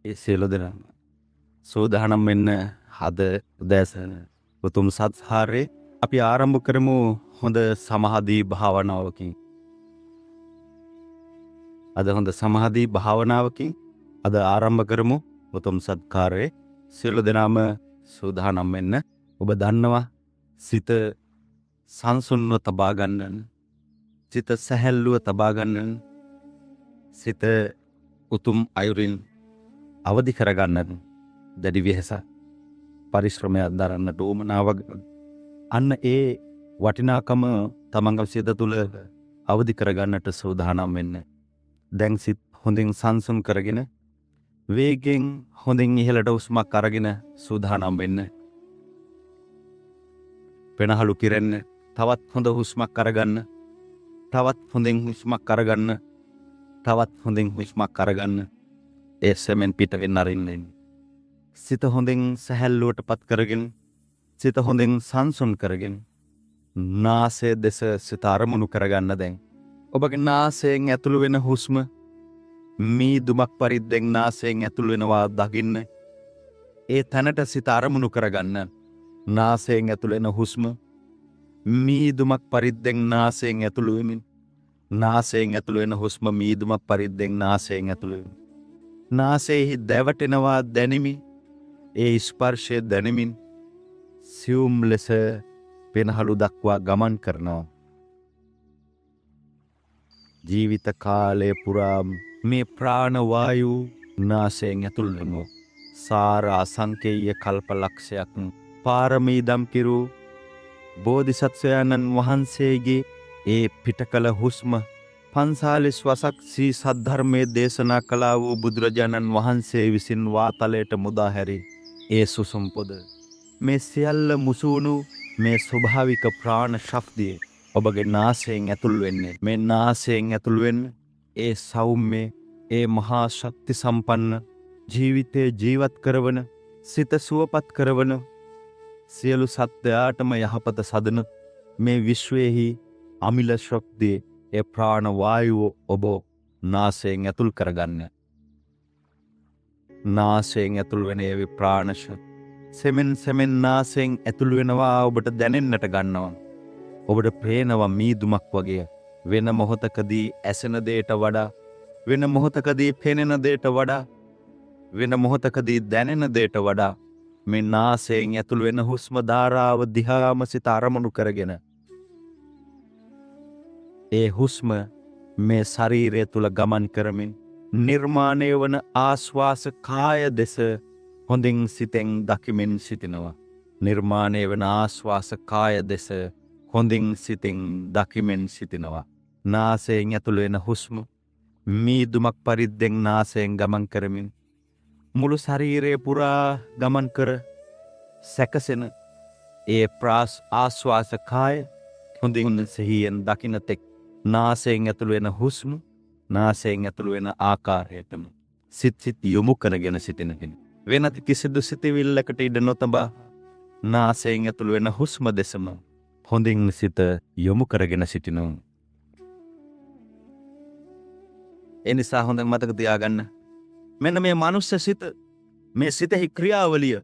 ඒ සියලු දෙනාම සූදානම් වෙන්න අද උදෑසන උතුම් සත්හාරේ අපි ආරම්භ කරමු හොඳ සමාධි භාවනාවකින්. අද හොඳ සමාධි භාවනාවකින් අද ආරම්භ කරමු උතුම් සත්කාරයේ. සියලු දෙනාම සූදානම් වෙන්න. ඔබ දන්නවා සිත සංසුන්ව තබා ගන්නන්, සිත සැහැල්ලුව තබා ගන්නන්, සිත උතුම් අයුරින් අවදි කරගන්නන් දැඩි වෙහස පරිශ්‍රමයක් දරන්නට උවමනාවක්. අන්න ඒ වටිනාකම තමන්ගේ සිත තුළ අවදි කරගන්නට සූදානම් වෙන්න. දැන් සිත් හොඳින් සංසුන් කරගෙන වේගෙන් හොඳින් ඉහළට උස්මක් අරගෙන සූදානම් වෙන්න. පෙනහළු කිරෙන්න. තවත් හොඳ හුස්මක් අරගන්න. තවත් හොඳින් හුස්මක් අරගන්න. තවත් හොඳින් හුස්මක් අරගන්න. ඒ සෙමෙන් පිට වෙන්න අරින්න. සිත හොඳින් සැහැල්ලුවට පත් කරගෙන, සිත හොඳින් සංසුන් කරගෙන නාසය දෙස සිත අරමුණු කරගන්න. දැන් ඔබගේ නාසයෙන් ඇතුළු වෙන හුස්ම මීදුමක් පරිද්දෙන් නාසයෙන් ඇතුළු වෙනවා දකින්න. ඒ තැනට සිත අරමුණු කරගන්න. නාසයෙන් ඇතුළු වෙන හුස්ම මීදුමක් පරිද්දෙන් නාසයෙන් ඇතුළු වෙමින්, නාසයෙන් ඇතුළු වෙන හුස්ම මීදුමක් පරිද්දෙන් නාසයෙන් ඇතුළු වෙමින්, නාසයෙහි දැවටෙනවා දැනිමින්, ඒ ස්පර්ශය දැනෙමින් සියුම් ලෙස පෙනහළු දක්වා ගමන් කරනවා. ජීවිත කාලය පුරාම මේ ප්‍රාණවායු නාසයෙන් ඇතුළු වෙනවා. සාර අසංකේය කල්ප ලක්ෂයක් පාරමීදම් කිරු බෝධිසත්වයන්න් වහන්සේගේ ඒ පිටකල හුස්ම 45 වසක් සී සද්ධර්මයේ දේශනා කළා වූ බුදුරජාණන් වහන්සේ විසින් වාතලයට මුදා හැරි ඒ සුසුම් පොද, මේ සියල්ල මුසුණු මේ ස්වභාවික ප්‍රාණ ශක්තිය ඔබගේ නාසයෙන් ඇතුල් වෙන්නේ. මේ නාසයෙන් ඇතුල් වෙන්න ඒ සෞම්‍ය, ඒ මහා ශක්ති සම්පන්න ජීවිතය ජීවත් කරවන, සිත සුවපත් කරවන, සියලු සත්වයාටම යහපත සදන මේ විශ්වයෙහි අමිල ශක්තිය, ඒ ප්‍රාණ වායුව ඔබ නාසයෙන් ඇතුල් කරගන්න. නාසයෙන් ඇතුල් වෙන ඒ ප්‍රාණශ සෙමෙන් නාසයෙන් ඇතුල් වෙනවා ඔබට දැනෙන්නට ගන්නවා. ඔබට පේනවා මීදුමක් වගේ. වෙන මොහොතකදී ඇසෙන දෙයට වඩා, වෙන මොහොතකදී පෙනෙන දෙයට වඩා, වෙන මොහොතකදී දැනෙන දෙයට වඩා මේ නාසයෙන් ඇතුල් වෙන හුස්ම ධාරාව දිහාම සිත අරමුණු කරගෙන ඒ හුස්ම මේ ශරීරය තුල ගමන් කරමින් නිර්මාණය වන ආශ්වාස කාය දෙස හොඳින් සිතෙන් දකිමින් සිටිනවා. නිර්මාණය වන ආශ්වාස කාය දෙස හොඳින් සිතින් දකිමින් සිටිනවා. නාසයෙන් ඇතුළු වෙන හුස්ම මීදුමක් පරිද්දෙන් නාසයෙන් ගමන් කරමින් මුළු ශරීරය පුරා ගමන් කර සැකසෙන ඒ ආශ්වාස කාය හොඳින් සිහියෙන් දකින තෙක් නාසයෙන් ඇතුළු වෙන හුස්ම නාසයෙන් ඇතුළු වෙන ආකාරයටම සිත් යොමු කරගෙන සිටින කෙනෙක්. වෙනත් කිසිදු සිතවිල්ලකට ඉඩ නොතබා නාසයෙන් ඇතුළු වෙන හුස්ම දෙසම හොඳින් සිත යොමු කරගෙන සිටිනවා. ඒ නිසා හොඳින් මතක තියාගන්න, මෙන්න මේ මනුස්ස සිත, මේ සිතෙහි ක්‍රියාවලිය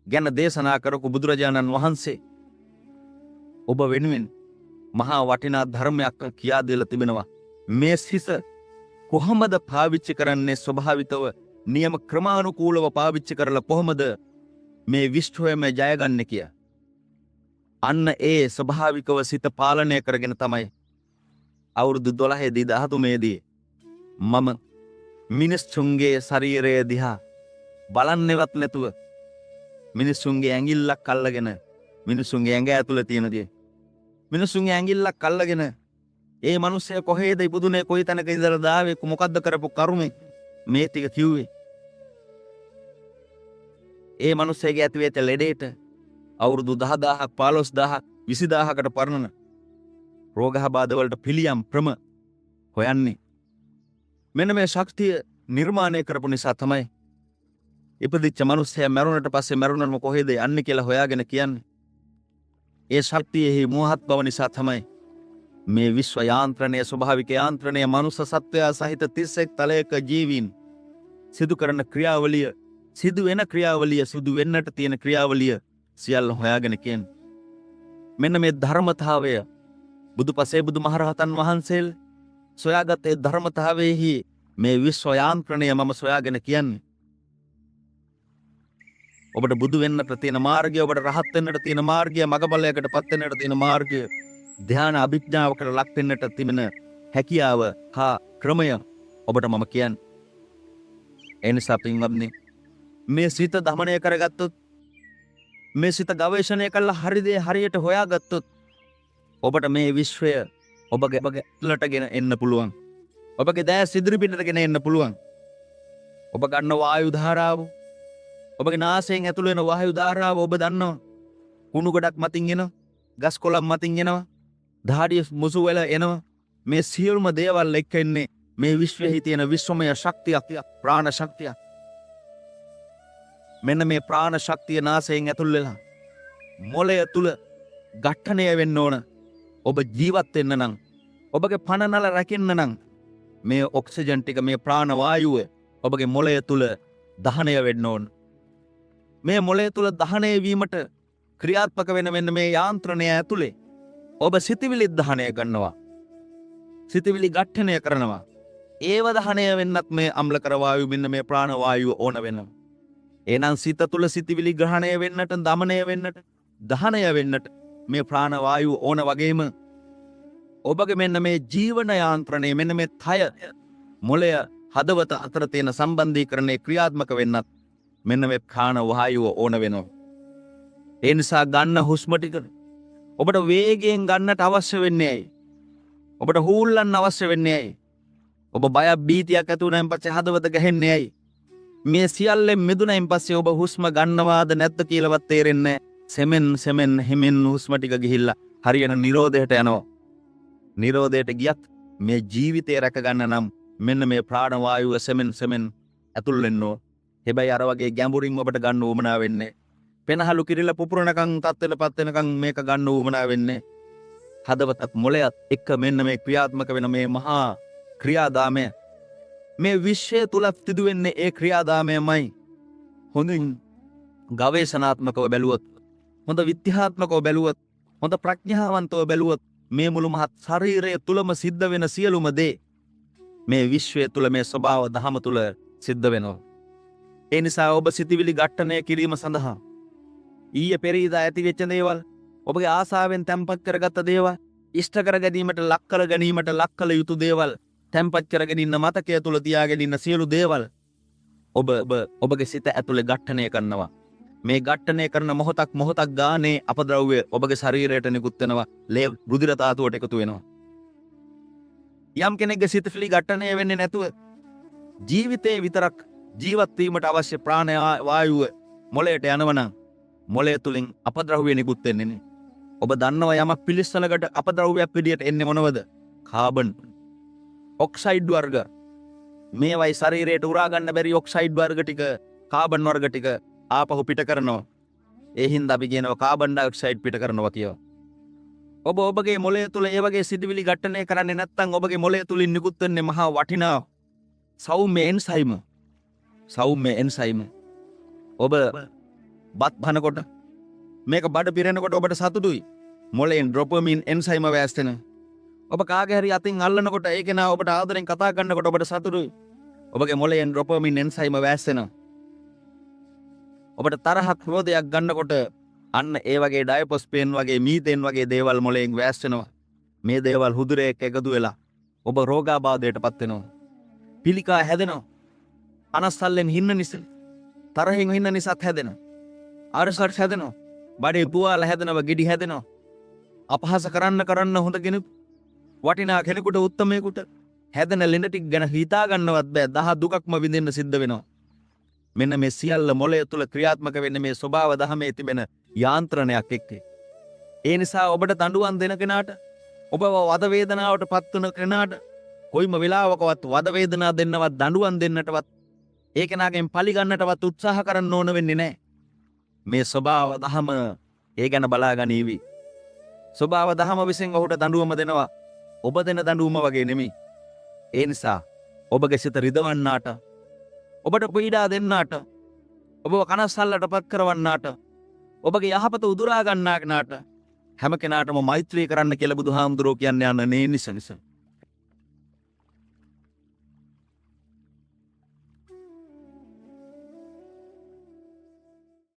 ගැන දේශනා කරපු බුදුරජාණන් වහන්සේ ඔබ වෙනුවෙන් මහා වටිනා ධර්මයක් කියා දෙලා තිබෙනවා. මේ සිත කොහොමද පාවිච්චි කරන්නේ? ස්වභාවිතව නියම ක්‍රමානුකූලව පාවිච්චි කරලා කොහොමද මේ විශ්වයම ජයගන්නේ කිය. අන්න ඒ ස්වභාවිකව සිත පාලනය කරගෙන තමයි අවුරුදු 12 දී 13 දී මම මිනිස්සුන්ගේ ශරීරය දිහා බලන්නේවත් නැතුව මිනිස්සුන්ගේ ඇඟිල්ලක් අල්ලගෙන, මිනිස්සුන්ගේ ඇඟ ඇතුළේ තියෙන දේ මිනිස්සුන්ගේ ඇඟිල්ලක් අල්ලගෙන ඒ මිනිස්සයා කොහේද ඉපදුනේ, කොයි තැනක ඉඳලා දාවේ, මොකද්ද කරපු කර්මේ, මේ ටික කිව්වේ. ඒ මිනිස්සයාගේ ඇතුළේ තියෙන ලෙඩේට අවුරුදු 10000ක් 15000ක් 20000කට පරණ රෝගහබාධ වලට පිළියම් ප්‍රම හොයන්නේ. මෙන්න මේ ශක්තිය නිර්මාණය කරපු නිසා තමයි ඉපදිච්ච මිනිස්සයා මරුණට පස්සේ මරුණම කොහෙද යන්නේ කියලා හොයාගෙන කියන්නේ. ඒ ශක්තියෙහි මෝහත් බව නිසා තමයි මේ විශ්ව යාන්ත්‍රණය, ස්වභාවික යාන්ත්‍රණය, මනුස්ස සත්වයා සහිත 31 තලයක ජීවීන් සිදු කරන ක්‍රියාවලිය, සිදු වෙන ක්‍රියාවලිය, සිදු වෙන්නට තියෙන ක්‍රියාවලිය සියල්ල හොයාගෙන කියන්නේ. මෙන්න මේ ධර්මතාවය බුදු පසේ බුදු මහරහතන් වහන්සේල් සොයාගත් ඒ ධර්මතාවයෙහි මේ විශ්ව යාන්ත්‍රණය මම සොයාගෙන කියන්නේ. ඔබට බුදු වෙන්නට තියෙන මාර්ගය, ඔබට රහත් වෙන්නට තියෙන මාර්ගය, මගපලයකට පත් වෙන්නට තියෙන මාර්ගය, ධ්‍යාන අභිඥාවකට ලක් වෙන්නට තිබෙන හැකියාව හා ක්‍රමය ඔබට මම කියන්නේ. ඒ නිසා පින්වත්නි, මේ සිත දමනය කරගත්තොත්, මේ සිත ගවේෂණය කළා හරි දේ හරියට හොයාගත්තොත් ඔබට මේ විශ්වය ඔබගේ ඇතුළටගෙන එන්න පුළුවන්. ඔබගේ දැස් ඉදිරිපිටටගෙන එන්න පුළුවන්. ඔබ ගන්න වායු ධාරාව, ඔබගේ නාසයෙන් ඇතුළ වෙන වායු ධාරාව ඔබ දන්නවා. කුණු ගොඩක් මතින් එනවා, ගස් කොළන් මතින් එනවා, දහඩිය මුසු වෙලා එනවා. මේ සියලුම දේවල් එක්ක එන්නේ මේ විශ්වයේ තියෙන විශ්වමය ශක්තියක්, ප්‍රාණ ශක්තියක්. මෙන්න මේ ප්‍රාණ ශක්තිය නාසයෙන් ඇතුල් වෙලා මොළය තුල ඝට්ටණය වෙන්න ඕන. ඔබ ජීවත් වෙන්න නම්, ඔබගේ පණනල රැකෙන්න නම් මේ ඔක්සිජන් ටික, මේ ප්‍රාණ වායුව ඔබගේ මොළය තුල දහනය වෙන්න ඕන. මේ මොළය තුල දහනය වීමට ක්‍රියාත්මක වෙන මෙන්න මේ යාන්ත්‍රණය ඇතුලේ ඔබ සිතවිලි දහනය කරනවා, සිතවිලි ඝට්ටණය කරනවා. ඒව දහනය වෙන්නත් මේ අම්ලකර වායුව, මෙන්න මේ ප්‍රාණ වායුව ඕන වෙනවා. එහෙනම් සිත තුල සිතවිලි ග්‍රහණය වෙන්නට, දමනය වෙන්නට, දහනය වෙන්නට මේ ප්‍රාණ වායුව ඕන වගේම ඔබගේ මෙන්න මේ ජීවන යාන්ත්‍රණය, මෙන්න මේ තය, මොළය, හදවත අතර තියෙන සම්බන්ධීකරණය ක්‍රියාත්මක වෙන්නත් මෙන්න මේ ප්‍රාණ වායුව ඕන වෙනවා. ඒ නිසා ගන්න හුස්ම ටික ඔබට වේගයෙන් ගන්නට අවශ්‍ය වෙන්නේ ඇයි? ඔබට හූල්ලන්න අවශ්‍ය වෙන්නේ ඇයි? ඔබ බයක් බීතියක් ඇති වුණාන් පස්සේ හදවත ගහන්නේ ඇයි? මේ සියල්ලෙන් මිදුණයින් පස්සේ ඔබ හුස්ම ගන්නවාද නැද්ද කියලාවත් තේරෙන්නේ නැහැ. සෙමෙන් හිමෙන් හුස්ම ටික ගිහිල්ලා හරියන නිරෝධයට යනවා. නිරෝධයට ගියත් මේ ජීවිතය රැක ගන්න නම් මෙන්න මේ ප්‍රාණ වායුව සෙමෙන් ඇතුල් වෙන්න ඕන. හැබැයි අර වගේ ගැඹුරින් ඔබට ගන්න උවමනා වෙන්නේ. පෙනහලු කිරිලා පුපුරනකම් තත්ත්වයටපත් වෙනකම් මේක ගන්න උවමනා වෙන්නේ. හදවතත් මොළයත් එක්ක මෙන්න මේ ක්‍රියාත්මක වෙන මේ මහා ක්‍රියාදාමය, මේ විශ්වය තුල සිදුවෙන්නේ ඒ ක්‍රියාදාමයමයි. හොඳින් ගවේෂණාත්මකව බැලුවොත්, හොඳ විද්‍යාත්මකව බැලුවොත්, හොඳ ප්‍රඥාවන්තව බැලුවොත් මේ මුළු මහත් ශරීරය තුලම සිද්ධ වෙන සියලුම දේ මේ විශ්වය තුල, මේ ස්වභාව දහම තුල සිද්ධ වෙනවා. ඒ නිසා ඔබ සිතවිලි ඝට්ටණය කිරීම සඳහා ඊයේ පෙරේදා ඇති වෙච්ච දේවල්, ඔබගේ ආසාවෙන් තැම්පත් කරගත්ත දේවල්, ඉෂ්ට කර ගැනීමට, ලක් කර ගැනීමට ලක් කළ යුතු දේවල්, තැම්පත් කරගෙන ඉන්න මතකය තුල තියාගෙන ඉන්න සියලු දේවල් ඔබගේ සිත ඇතුලේ ඝට්ටණය කරනවා. මේ ඝට්ටණය කරන මොහොතක් ගානේ අපද්‍රව්‍ය ඔබගේ ශරීරයට නිකුත් වෙනවා, ලේ රුධිර ධාතුවට එකතු වෙනවා. යම් කෙනෙක්ගේ සිතවිලි ඝට්ටණය වෙන්නේ නැතුව ජීවිතේ විතරක් ජීවත් වීමට අවශ්‍ය ප්‍රාණ වායුව මොළයට යනවනම් මොළය තුලින් අපද්‍රව්‍ය නිකුත් වෙන්නේ නැහැ. ඔබ දන්නවා යමක් පිලිස්සනකට අපද්‍රව්‍යයක් විදියට එන්නේ මොනවද? කාබන්, ඔක්සයිඩ් වර්ග. මේවයි ශරීරයට උරා ගන්න බැරි ඔක්සයිඩ් වර්ග ටික, කාබන් වර්ග ටික ආපහු පිට කරනවා. ඒ හින්දා අපි කියනවා කාබන් ඩයොක්සයිඩ් පිට කරනවා කියලා. ඔබගේ මොළය තුල ඒ වගේ සිදුවිලි ඝට්ටණය කරන්නේ නැත්නම් ඔබගේ මොළය තුලින් නිකුත් වෙන්නේ මහා වටිනා සෞම්‍ය එන්සයිම. ඔබ බත් බනකොට, මේක බඩ පිරෙනකොට ඔබට සතුටුයි. මොළයෙන් ඩොපමින් එන්සයිම වෑස් වෙනවා. ඔබ කාගේ හරි අතින් අල්ලනකොට, ඒක නා ඔබට ආදරෙන් කතා කරනකොට ඔබට සතුටුයි. ඔබගේ මොළයෙන් ඩොපමින් එන්සයිම වෑස් වෙනවා. ඔබට තරහක්, ක්‍රෝධයක් ගන්නකොට අන්න ඒ වගේ ඩයපොස්පේන් වගේ, මීතේන් වගේ දේවල් මොළයෙන් වෑස් වෙනවා. මේ දේවල් හුදුරේක එකතු වෙලා ඔබ රෝගාබාධයටපත් වෙනවා. පිළිකා හැදෙනවා. අනස්සල්ලෙන් හින්න නිසා, තරහින් හින්න නිසාත් හැදෙනවා. අරසර් හැදෙනවා. බඩේ තුවාල හැදෙනවා, ගෙඩි හැදෙනවා. අපහාස කරන්න හොඳ කෙනෙකු, වටිනා කෙනෙකුට, උත්තමයෙකුට හැදෙන ලෙඩ ටික ගැන හිතා ගන්නවත් බෑ. දහ දුකක්ම විඳින්න සිද්ධ වෙනවා. මෙන්න මේ සියල්ල මොළය තුල ක්‍රියාත්මක වෙන්නේ මේ ස්වභාව දහමේ තිබෙන යාන්ත්‍රණයක් එක්ක. ඒ නිසා ඔබට දඬුවම් දෙන කෙනාට, ඔබව වද වේදනාවට පත් වෙන කෙනාට කොයිම වෙලාවකවත් වද වේදනා දෙන්නවත්, දඬුවම් දෙන්නටවත්, ඒ කෙනාගෙන් පලි ගන්නටවත් උත්සාහ කරන්න ඕන වෙන්නේ නැහැ. මේ ස්වභාව දහම ඒ ගැන බලා ගනීවි. ස්වභාව දහම විසින් ඔහුට දඬුවම දෙනවා. ඔබ දෙන දඬුවම වගේ නෙමෙයි. ඒ නිසා ඔබගේ සිත රිදවන්නාට, ඔබට පීඩා දෙන්නාට, ඔබව කනස්සල්ලට පත් කරවන්නාට, ඔබගේ යහපත උදුරා ගන්නාට හැම කෙනාටම මෛත්‍රී කරන්න කියලා බුදුහාමුදුරුවෝ කියන්නේ යන නේ නිසා.